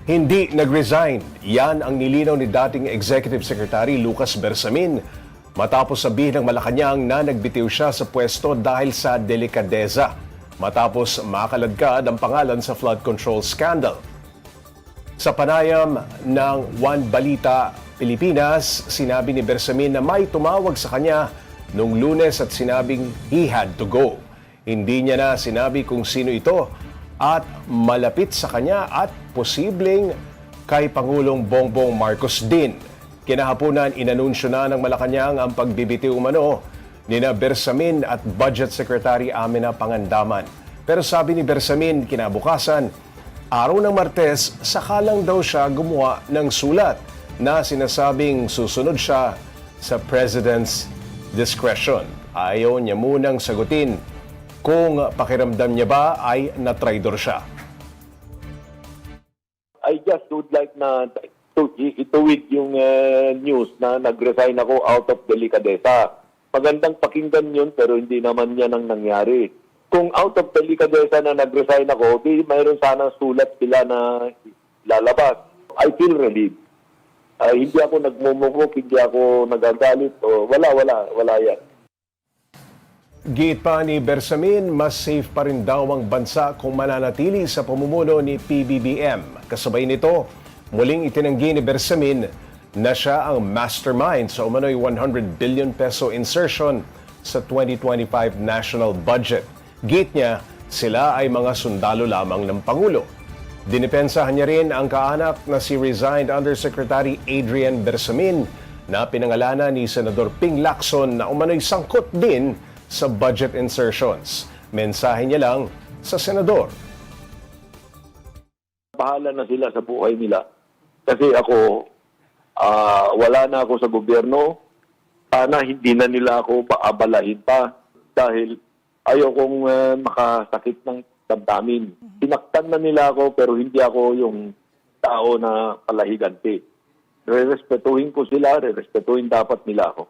Hindi nag-resign. Yan ang nilinaw ni dating Executive Secretary Lucas Bersamin matapos sabihin ng Malacanang na nagbitiw siya sa pwesto dahil sa delikadeza matapos makaladkad ang pangalan sa flood control scandal. Sa panayam ng One Balita Pilipinas, sinabi ni Bersamin na may tumawag sa kanya noong Lunes at sinabing he had to go. Hindi niya na sinabi kung sino ito at malapit sa kanya at posibleng kay Pangulong Bongbong Marcos din. Kinahaponan, inanunsyo na ng Malacanang ang pagbibitiw umano ni Bersamin at Budget Secretary Amina Pangandaman. Pero sabi ni Bersamin, kinabukasan, araw ng Martes, saka lang daw siya gumawa ng sulat na sinasabing susunod siya sa President's discretion. Ayaw niya munang sagutin kung pakiramdam niya ba ay natraidor siya. I just would like na ituwid yung news na nag-resign ako out of delicadeza. Magandang pakinggan yun pero hindi naman yan ang nangyari. Kung out of delicadeza na nag-resign ako, di mayroon sana sulat sila na lalabas. I feel relieved. Hindi ako nagmumukok, hindi ako nagagalit. Wala yan. Giit pa ni Bersamin, mas safe pa rin daw ang bansa kung mananatili sa pamumuno ni PBBM. Kasabay nito, muling itinanggi ni Bersamin na siya ang mastermind sa umano'y 100 billion peso insertion sa 2025 national budget. Giit niya, sila ay mga sundalo lamang ng Pangulo. Dinipensahan niya rin ang kaanak na si resigned Undersecretary Adrian Bersamin na pinangalanan ni Senador Ping Lacson na umano'y sangkot din sa budget insertions. Mensahe niya lang sa senador. Bahala na sila sa buhay nila. Kasi ako, wala na ako sa gobyerno. Sana hindi na nila ako paabalahin pa dahil ayokong makasakit ng damdamin. Sinaktan na nila ako pero hindi ako yung tao na palahiganti. Rerespetuhin ko sila, rerespetuhin dapat nila ako.